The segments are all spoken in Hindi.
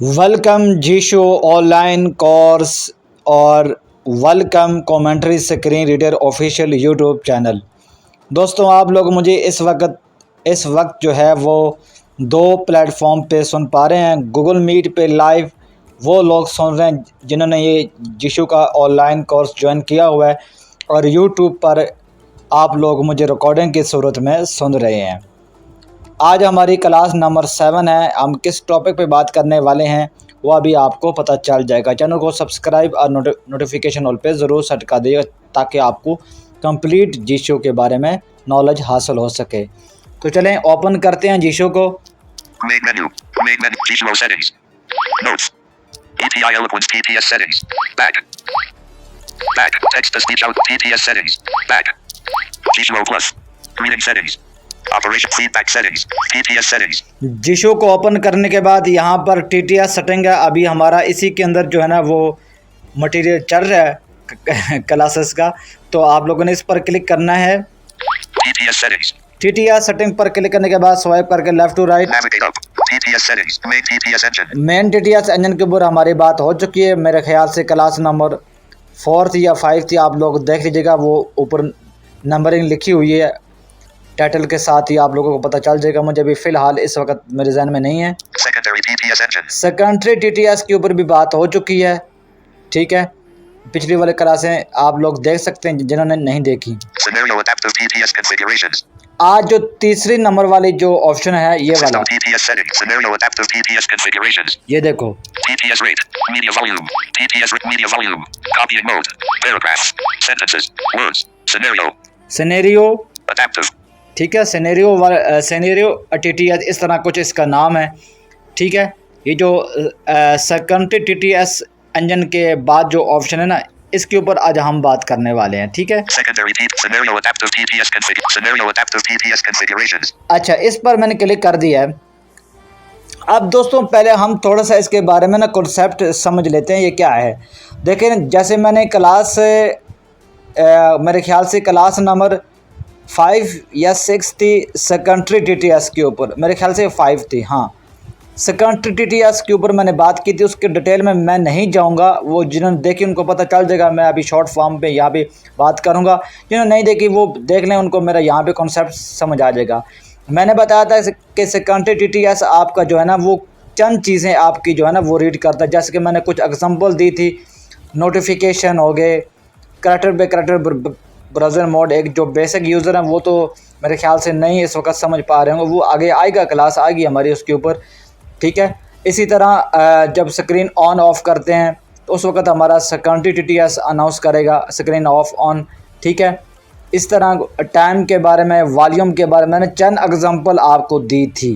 वेलकम जीशो ऑनलाइन कोर्स और welcome commentary screen reader official YouTube channel. दोस्तों, आप लोग मुझे इस वक्त जो है वो दो प्लेटफॉर्म पे सुन पा रहे हैं। गूगल मीट पे लाइव वो लोग सुन रहे हैं जिन्होंने ये जीशो का ऑनलाइन कोर्स ज्वाइन किया हुआ है, और यूट्यूब पर आप लोग मुझे रिकॉर्डिंग की सूरत में सुन रहे हैं। आज हमारी क्लास नंबर 7 है। हम किस टॉपिक पे बात करने वाले हैं वो अभी आपको पता चल जाएगा। चैनल को सब्सक्राइब और नोटिफिकेशन ऑल पे ज़रूर सेट कर दीजिएगा ताकि आपको कंप्लीट जीशो के बारे में नॉलेज हासिल हो सके। तो चलें ओपन करते हैं जीशो को। Main menu, Gizmo settings. Notes. ETI Eloquence PPS settings. Back. Text to speech out PPS settings. Back. Gizmo Plus. Reading settings. Operation feedback settings. PPS settings. जीशो को ओपन करने के बाद यहाँ पर TTS सेटिंग है। अभी हमारा इसी के अंदर जो है ना वो मटेरियल चल रहा है क्लासेस का, तो आप लोगों ने इस पर क्लिक करना है। PPS settings. TTS सेटिंग पर क्लिक करने के बाद स्वाइप करके left to right. Navigate up. PPS settings. Main PPS engine. Main TTS engine के ऊपर हमारी बात हो चुकी है। मेरे ख्याल से क्लास नंबर 4 या 5 थी, आप लोग देख लीजिएगा, वो ऊपर नंबरिंग लिखी हुई है टाइटल के साथ ही, आप लोगों को पता चल जाएगा। मुझे अभी फ़िलहाल इस वक्त मेरे जहन में नहीं है। Secondary PPS engine. Secondary TTS के ऊपर भी बात हो चुकी है, ठीक है। पिछली वाले क्लासें आप लोग देख सकते हैं जिन्होंने नहीं देखी। Scenario adaptive PPS configurations. आज जो तीसरी नंबर वाली जो ऑप्शन है ये वाला, System PPS settings. Scenario adaptive PPS configurations. ये देखो, PPS rate. Media volume. PPS media volume. Copying mode. Paragraphs. Sentences. Words. Scenario. Scenario, Adaptive. ठीक है। सिनेरियो TTS इस तरह कुछ इसका नाम है, ठीक है। ये जो सेकेंडरी TTS इंजन के बाद जो ऑप्शन है ना, इसके ऊपर आज हम बात करने वाले हैं, ठीक है। Secondary scenario adaptive PPS scenario adaptive PPS configurations. अच्छा, इस पर मैंने क्लिक कर दिया है। अब दोस्तों पहले हम थोड़ा सा इसके बारे में ना कॉन्सेप्ट समझ लेते हैं ये क्या है। देखें, जैसे मैंने मेरे ख्याल से क्लास नंबर 5 या 6 थी सेकेंडरी TTS के ऊपर, मेरे ख्याल से 5 थी, हाँ। सेकेंडरी TTS के ऊपर मैंने बात की थी, उसके डिटेल में मैं नहीं जाऊंगा। वो जिन्होंने देखी उनको पता चल जाएगा। मैं अभी शॉर्ट फॉर्म पे यहाँ पे बात करूँगा। जिन्होंने नहीं देखी वो देख लें, उनको मेरा यहाँ पे कॉन्सेप्ट समझ आ जाएगा। मैंने बताया था कि सेकेंडरी TTS आपका जो है ना वो चंद चीज़ें आपकी जो है ना वो रीड करता है। जैसे कि मैंने कुछ एग्जांपल दी थी, नोटिफिकेशन हो गए, character by character browser mode. एक जो बेसिक यूज़र हैं वो तो मेरे ख्याल से नहीं इस वक्त समझ पा रहे होंगे, वो आगे आएगा, क्लास आएगी हमारी उसके ऊपर, ठीक है। इसी तरह जब स्क्रीन ऑन ऑफ करते हैं तो उस वक्त हमारा सेकेंडरी TTS अनाउंस करेगा स्क्रीन ऑफ ऑन, ठीक है। इस तरह टाइम के बारे में, वॉल्यूम के बारे में मैंने चंद एग्जांपल आपको दी थी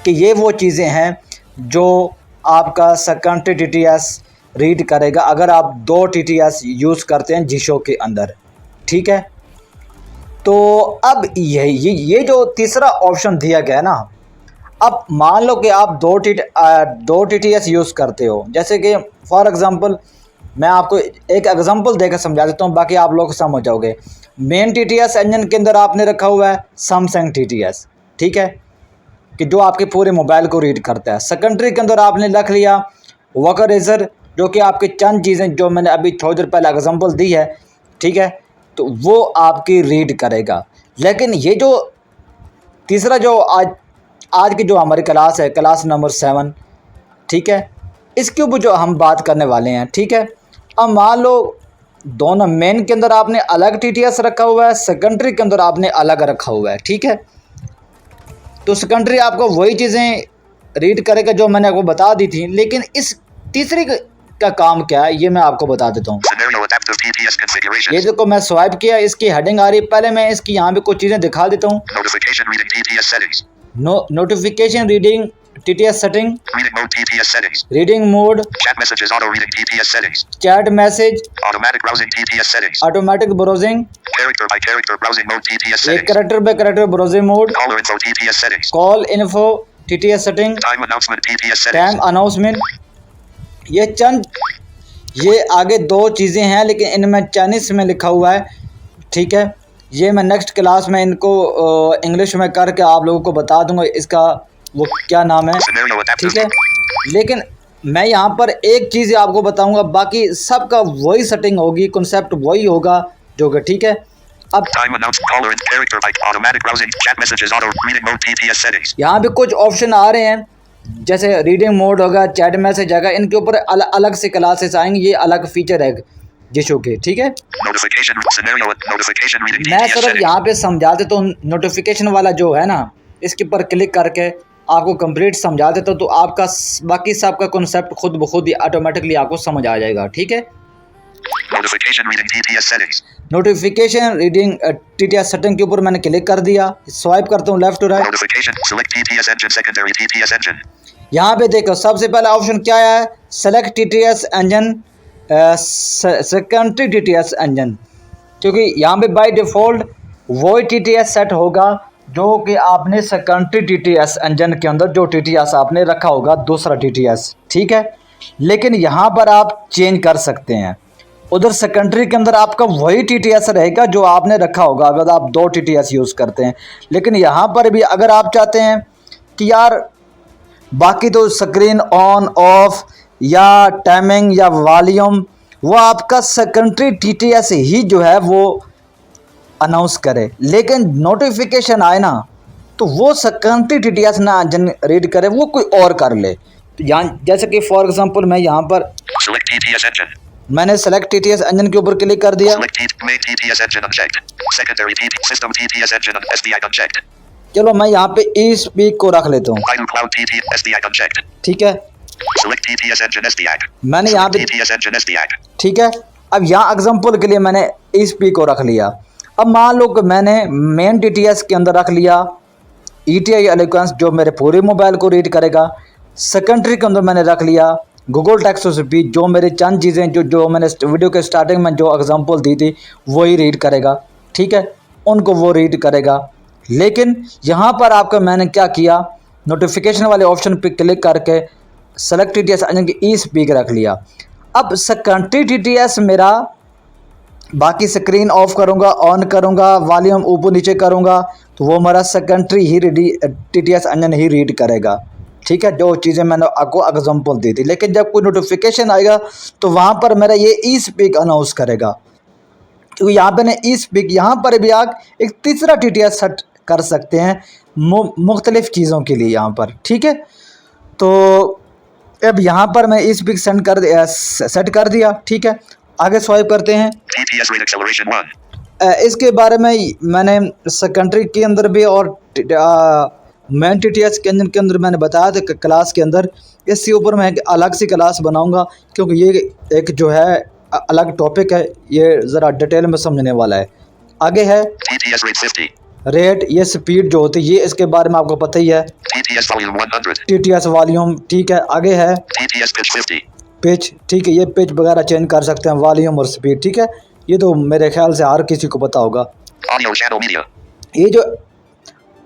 कि ये वो चीज़ें हैं जो आपका सेकेंडरी TTS रीड करेगा अगर आप 2 TTS यूज़ करते हैं जीशो के अंदर, ठीक है। तो अब ये जो तीसरा ऑप्शन दिया गया ना, अब मान लो कि आप 2 TTS यूज़ करते हो। जैसे कि फॉर एग्ज़ाम्पल मैं आपको एक एग्ज़ाम्पल देकर समझा देता हूँ, बाकी आप लोग समझ जाओगे। मेन TTS इंजन के अंदर आपने रखा हुआ है सैमसंग TTS, ठीक है, कि जो आपके पूरे मोबाइल को रीड करता है। सेकेंडरी के अंदर आपने रख लिया वोकराइज़र, जो कि आपकी चंद चीज़ें जो मैंने अभी थोड़ी देर पहले एग्जांपल दी है, ठीक है, तो वो आपकी रीड करेगा। लेकिन ये जो तीसरा जो आज की जो हमारी क्लास है, क्लास नंबर 7, ठीक है, इसके ऊपर जो हम बात करने वाले हैं, ठीक है। अब मान लो दोनों मेन के अंदर आपने अलग TTS रखा हुआ है, सेकेंडरी के अंदर आपने अलग रखा हुआ है, ठीक है। तो सेकेंडरी आपको वही चीज़ें रीड करेगा जो मैंने आपको बता दी थी, लेकिन इस तीसरी का काम क्या है ये मैं आपको बता देता हूँ। ये देखो, मैं स्वाइप किया, इसकी हेडिंग आ रही है। पहले मैं इसकी यहाँ पे कुछ चीज़ें दिखा देता हूँ। Notification reading PPS settings. Notification reading TTS setting, Reading mode PPS settings. Reading mode, Chat messages auto reading PPS settings. Chat message, Automatic browsing PPS settings. Automatic browsing, Character by character browsing mode PPS ये settings. Character by character browsing mode, Caller info PPS settings. Call info TTS setting, Time announcement PPS settings. Time announcement. ये आगे 2 चीज़ें हैं, लेकिन इनमें चाइनीज़ में लिखा हुआ है, ठीक है। ये मैं नेक्स्ट क्लास में इनको इंग्लिश में करके आप लोगों को बता दूंगा इसका वो क्या नाम है, Scenario adaptive. ठीक है। लेकिन मैं यहाँ पर एक चीज़ आपको बताऊंगा, बाकी सबका वही सेटिंग होगी, कॉन्सेप्ट वही होगा जो कि ठीक है। अब Time announced caller and character like automatic browsing, chat messages, auto reading mode, TTS settings. यहाँ पे कुछ ऑप्शन आ रहे हैं, जैसे रीडिंग मोड होगा, चैट मैसेज आएगा, इनके ऊपर अलग से क्लासेस आएंगे, ये अलग फीचर है जिसो के, ठीक है। Notification scenario notification reading मैं TTS सिर्फ settings. यहाँ पे समझा देता हूँ, नोटिफिकेशन वाला जो है ना, इसके ऊपर क्लिक करके आपको कंप्लीट समझा देता हूँ, तो आपका बाकी सबका कॉन्सेप्ट खुद ब खुद ही ऑटोमेटिकली आपको समझ आ जाएगा, ठीक है। Notification reading TTS settings. Notification reading TTS setting के ऊपर मैंने क्लिक कर दिया, स्वाइप करता हूँ left to right. Notification select TTS engine secondary TTS engine. यहाँ पे देखो सबसे पहला ऑप्शन क्या है, select TTS engine secondary TTS engine, क्योंकि यहाँ पे बाय डिफ़ॉल्ट वही TTS सेट होगा जो कि आपने सेकेंडरी TTS इंजन के अंदर जो TTS आपने रखा होगा दूसरा TTS, ठीक है। लेकिन यहाँ पर आप चेंज कर सकते हैं, उधर सेकेंडरी के अंदर आपका वही TTS रहेगा जो आपने रखा होगा अगर आप 2 TTS यूज़ करते हैं। लेकिन यहाँ पर भी अगर आप चाहते हैं कि यार बाकी तो स्क्रीन ऑन ऑफ या टाइमिंग या वॉल्यूम वो आपका सेकेंडरी TTS ही जो है वो अनाउंस करे, लेकिन नोटिफिकेशन आए ना तो वो सेकेंडरी TTS ना रीड करे, वो कोई और कर ले। तो यहाँ जैसे कि फॉर एग्जांपल मैं यहाँ पर Select TTS engine. मैंने सेलेक्ट TTS इंजन के ऊपर क्लिक कर दिया। Select main TTS engine unchecked. Secondary system TTS engine SDI unchecked. चलो मैं यहाँ पे ई स्पीक को रख लेता हूँ, Idle cloud TTS SDI unchecked. ठीक है। Select TTS engine SDI. मैंने यहाँ पे TTS engine SDI. ठीक है। अब यहाँ एग्जांपल के लिए मैंने ई स्पीक को रख लिया। अब मान लो कि मैंने मेन TTS के अंदर रख लिया ETI एलोक्वेंस जो मेरे पूरे मोबाइल को रीड करेगा, सेकेंडरी के अंदर मैंने रख लिया गूगल टेक्स्ट टू स्पीच जो मेरी चंद चीज़ें जो मैंने वीडियो के स्टार्टिंग में जो एग्जांपल दी थी वही रीड करेगा, ठीक है, उनको वो रीड करेगा। लेकिन यहाँ पर आपका मैंने क्या किया, नोटिफिकेशन वाले ऑप्शन पे क्लिक करके सेलेक्ट TTS इंजन की ई स्पीक रख लिया। अब सेकेंडरी TTS मेरा बाकी स्क्रीन ऑफ करूँगा, ऑन करूँगा, वॉल्यूम ऊपर नीचे करूँगा तो वो मेरा सेकेंडरी ही TTS इंजन ही रीड करेगा, ठीक है, जो चीज़ें मैंने आपको एग्जांपल दी थी। लेकिन जब कोई नोटिफिकेशन आएगा तो वहाँ पर मेरा ये ई स्पीक अनाउंस करेगा, क्योंकि यहाँ पे ने ई स्पीक यहाँ पर भी आप एक तीसरा TTS सेट कर सकते हैं मुख्तलिफ़ चीज़ों के लिए यहाँ पर, ठीक है। तो अब यहाँ पर मैं ई स्पीक सेट कर दिया, ठीक है। आगे स्वाइप करते हैं। TTS rate acceleration 1. इसके बारे में मैंने सेकेंडरी के अंदर भी और मेन TTS के अंदर मैंने बताया था क्लास के अंदर, इसके ऊपर मैं एक अलग सी क्लास बनाऊंगा क्योंकि ये एक जो है अलग टॉपिक है, ये ज़रा डिटेल में समझने वाला है। आगे है TTS rate 50. रेट, ये स्पीड जो होती है ये इसके बारे में आपको पता ही है। TTS volume 100. TTS वॉल्यूम, ठीक है। आगे है TTS pitch 50. पिच, ठीक है, ये पिच वगैरह चेंज कर सकते हैं, वॉल्यूम और स्पीड, ठीक है। ये तो मेरे ख्याल से हर किसी को पता होगा। Audio channel media. ये जो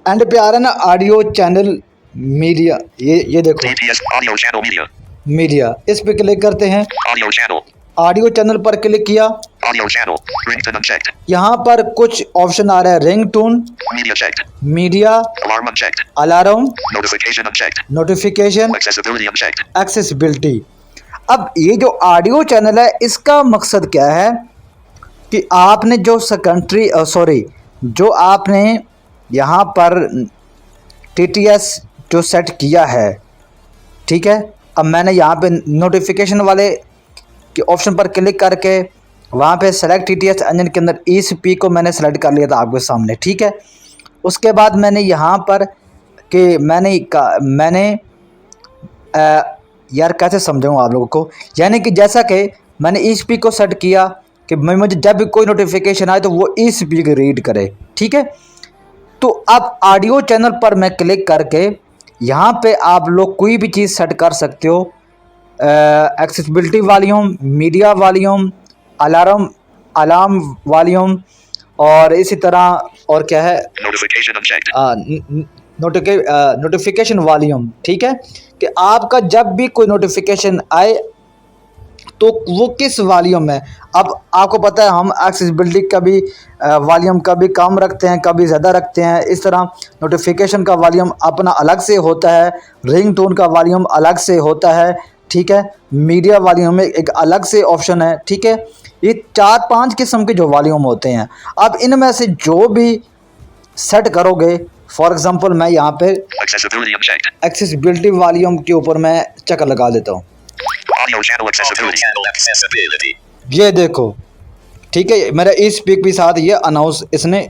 एंड पे आ रहा है ना ऑडियो चैनल मीडिया, ये देखो TTS audio channel media. Media, इस पे क्लिक करते हैं। Audio channel. ऑडियो चैनल पर क्लिक किया, Audio channel. Ringtone unchecked. यहाँ पर कुछ ऑप्शन आ रहा है, ring tone, Media checked. Media, Alarm unchecked. Alarm, Notification unchecked. Notification, Accessibility unchecked. Accessibility. अब ये जो ऑडियो चैनल है इसका मकसद क्या है कि आपने जो जो आपने यहाँ पर TTS जो सेट किया है, ठीक है। अब मैंने यहाँ पे नोटिफिकेशन वाले के ऑप्शन पर क्लिक करके वहाँ पे सेलेक्ट TTS इंजन के अंदर ई स्पीक को मैंने सेलेक्ट कर लिया था आपके सामने, ठीक है। उसके बाद मैंने यहाँ पर कि मैंने यार कैसे समझाऊँ आप लोगों को, यानी कि जैसा कि मैंने ई स्पीक को सेट किया कि मुझे जब भी कोई नोटिफिकेशन आए तो वो ई स्पीक रीड करे, ठीक है। तो अब ऑडियो चैनल पर मैं क्लिक करके यहाँ पे आप लोग कोई भी चीज़ सेट कर सकते हो, accessibility volume, media volume, alarm volume, और इसी तरह और क्या है नोटिफिकेशन वॉल्यूम, ठीक है। कि आपका जब भी कोई नोटिफिकेशन आए तो वो किस वॉल्यूम में। अब आपको पता है हम एक्सेसिबिलिटी का भी वॉल्यूम कभी कम रखते हैं, कभी ज़्यादा रखते हैं। इस तरह नोटिफिकेशन का वॉल्यूम अपना अलग से होता है, रिंगटोन का वॉल्यूम अलग से होता है, ठीक है। मीडिया वॉल्यूम में एक अलग से ऑप्शन है, ठीक है। ये 4-5 किस्म के जो वॉल्यूम होते हैं। अब इनमें से जो भी सेट करोगे, फॉर एग्जांपल मैं यहाँ पे Accessibility unchecked. एक्सेसिबिलिटी वॉल्यूम के ऊपर मैं चक्कर लगा देता हूँ। Audio channel Audio accessibility. channel accessibility. ये देखो, ठीक है, मेरा ई स्पीक भी साथ ये अनाउंस इसने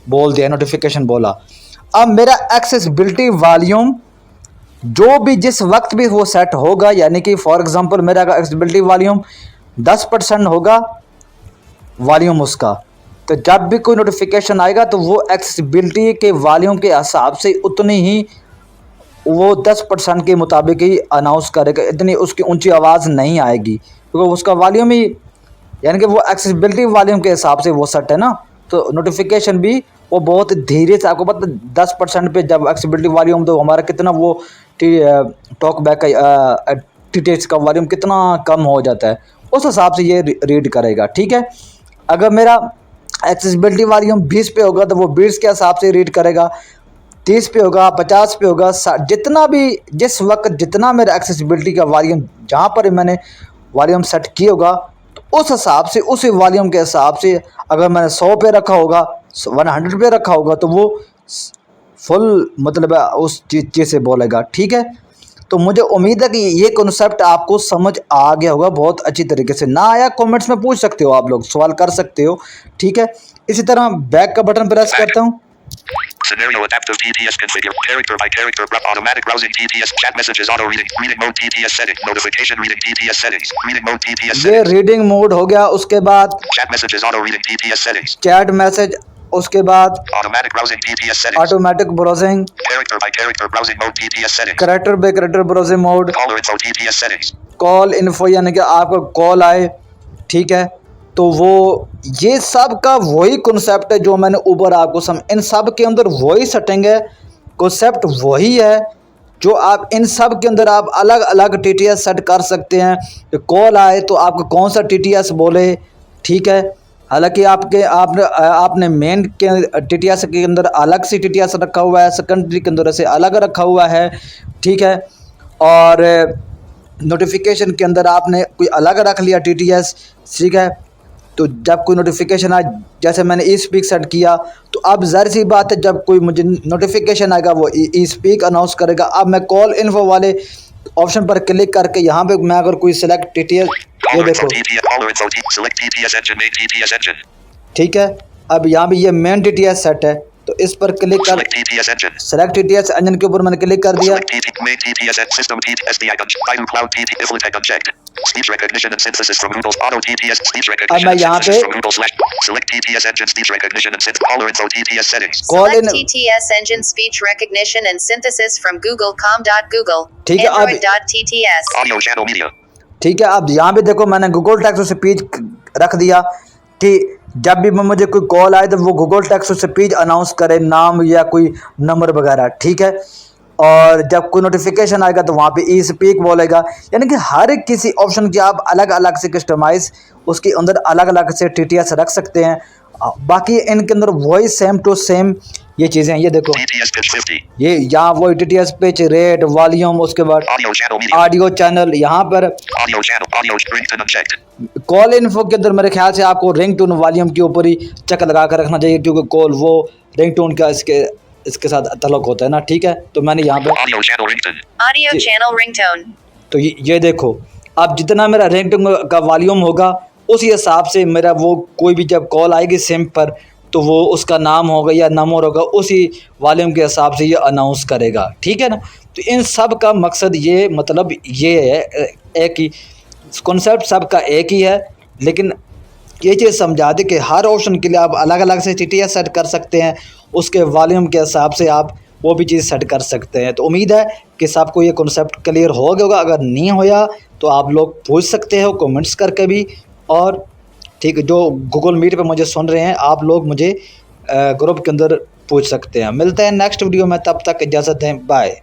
बोल दिया, नोटिफिकेशन बोला। अब मेरा एक्सेसिबिलिटी वॉल्यूम जो भी जिस वक्त भी वो सेट होगा, यानी कि फॉर एग्जांपल मेरा एक्सेसिबिलिटी वॉल्यूम 10% होगा वॉल्यूम उसका, तो जब भी कोई नोटिफिकेशन आएगा तो वो एक्सेसिबिलिटी के वॉल्यूम के हिसाब से उतनी ही वो 10% के मुताबिक ही अनाउंस करेगा, इतनी उसकी ऊंची आवाज़ नहीं आएगी क्योंकि उसका वॉल्यूम ही, यानी कि वो एक्सेसिबिलिटी वॉल्यूम के हिसाब से वो सेट है ना। तो नोटिफिकेशन भी वो बहुत धीरे से, आपको पता 10% पे जब एक्सेसिबिलिटी वॉल्यूम तो हमारा कितना वो टॉक बैक का टीटीएस का वॉल्यूम कितना कम हो जाता है, उस हिसाब से ये रीड करेगा, ठीक है। अगर मेरा एक्सेसिबिलिटी वॉल्यूम 20 पे होगा तो वो 20 के हिसाब से रीड करेगा, 30 पे होगा, 50 पे होगा, जितना भी जिस वक्त जितना मेरा एक्सेसिबिलिटी का वॉल्यूम जहाँ पर मैंने वॉल्यूम सेट किया होगा तो उस हिसाब से उसी वॉल्यूम के हिसाब से अगर मैंने 100 पे रखा होगा, 100 पे रखा होगा तो वो फुल मतलब उस चीज़ से बोलेगा, ठीक है। तो मुझे उम्मीद है कि ये कॉन्सेप्ट आपको समझ आ गया होगा बहुत अच्छी तरीके से। ना आया कमेंट्स में पूछ सकते हो, आप लोग सवाल कर सकते हो, ठीक है। इसी तरह बैक का बटन प्रेस करता हूँ। Scenario adaptive TTS configure. Character by character. Automatic browsing TTS. Chat messages auto reading. Reading mode TTS setting. Notification reading TTS settings. Reading mode TTS ये settings. रीडिंग मोड हो गया। उसके बाद Chat messages auto reading TTS settings. Chat message, उसके बाद Automatic browsing TTS settings. Automatic browsing, Character by character browsing mode TTS settings. Character bye character browsing mode, Caller info TTS settings. Call info यानी कि आपको कॉल आए, ठीक है। तो वो ये सब का वही कॉन्सेप्ट है जो मैंने ऊपर आपको इन सब के अंदर वही सेटिंग है, कॉन्सेप्ट वही है जो आप इन सब के अंदर आप अलग अलग टीटीएस सेट कर सकते हैं। तो कॉल आए तो आपको कौन सा टीटीएस बोले, ठीक है। हालांकि आपने मेन के टीटीएस के अंदर अलग से टीटीएस रखा हुआ है, सेकेंडरी के अंदर से अलग रखा हुआ है, ठीक है। और नोटिफिकेशन के अंदर आपने कोई अलग रख लिया टीटीएस, ठीक है। तो जब कोई नोटिफिकेशन आए, जैसे मैंने ई स्पीक सेट किया, तो अब ज़ाहिर सी बात है जब कोई मुझे नोटिफिकेशन आएगा वो ई स्पीक अनाउंस करेगा। अब मैं कॉल इन्फो वाले ऑप्शन पर क्लिक करके यहाँ पे मैं अगर कोई सिलेक्ट टीटीएस, ये Caller info देखो, TTS. Caller info T. Select TTS engine. Main TTS engine. ठीक है। अब यहाँ पे ये मेन टीटीएस सेट है तो इस पर क्लिक कर, Select TTS engine. Select TTS engine के ऊपर मैंने क्लिक कर दिया। Select TT. Main TTS and system TT. SDI unchecked. Baidu Cloud TT. Iflitech unchecked. Speech recognition and synthesis from Google's Auto TTS. Speech recognition मैं and यहाँ synthesis पे- from Google / Select TTS engine. Speech recognition and synthesis. Caller info TTS settings. Call in, Select TTS engine speech recognition and synthesis from Google.com.Google. ठीक है, अब- Android.TTS. Audio channel media. ठीक है। अब यहाँ पे देखो मैंने गूगल टेक्स्ट टू स्पीच रख दिया कि जब भी मुझे कोई कॉल आए तो वो Google text to speech announce करे, नाम या कोई नंबर वगैरह, ठीक है। और जब कोई नोटिफिकेशन आएगा तो वहाँ पे ई स्पीक बोलेगा। यानी कि हर एक किसी ऑप्शन की आप अलग अलग से कस्टमाइज उसके अंदर अलग अलग से टीटीएस रख सकते हैं। बाकी इनके अंदर वही सेम टू सेम ये चीज़ें हैं। ये देखो, TTS pitch 50. ये यहाँ वही टीटीएस पिच, रेट, वॉल्यूम, उसके बाद Audio channel media. Audio channel, यहाँ पर Audio channel. Audio ringtone unchecked. Call info के अंदर मेरे ख्याल से आपको रिंगटोन वॉल्यूम के ऊपर ही चक्कर लगा कर रखना चाहिए क्योंकि कॉल वो रिंगटोन का इसके साथ ताल्लुक होता है ना, ठीक है। तो मैंने यहाँ पे Audio channel ringtone. Audio channel ringtone. तो ये देखो, अब जितना मेरा रिंगटोन का वॉल्यूम होगा उसी हिसाब से मेरा वो कोई भी जब कॉल आएगी सिम पर तो वो उसका नाम होगा या नंबर होगा उसी वॉल्यूम के हिसाब से ये अनाउंस करेगा, ठीक है ना। तो इन सब का मकसद ये मतलब ये है, एक ही कॉन्सेप्ट सबका एक ही है, लेकिन ये चीज़ समझा दे कि हर ऑप्शन के लिए आप अलग अलग से टीटीएस सेट कर सकते हैं, उसके वॉल्यूम के हिसाब से आप वो भी चीज़ सेट कर सकते हैं। तो उम्मीद है कि सबको ये कॉन्सेप्ट क्लियर हो गया होगा। अगर नहीं होया तो आप लोग पूछ सकते हो कमेंट्स करके भी, और ठीक है, जो गूगल मीट पे मुझे सुन रहे हैं आप लोग मुझे ग्रुप के अंदर पूछ सकते हैं। मिलते हैं नेक्स्ट वीडियो में, तब तक इजाज़त दें, बाय।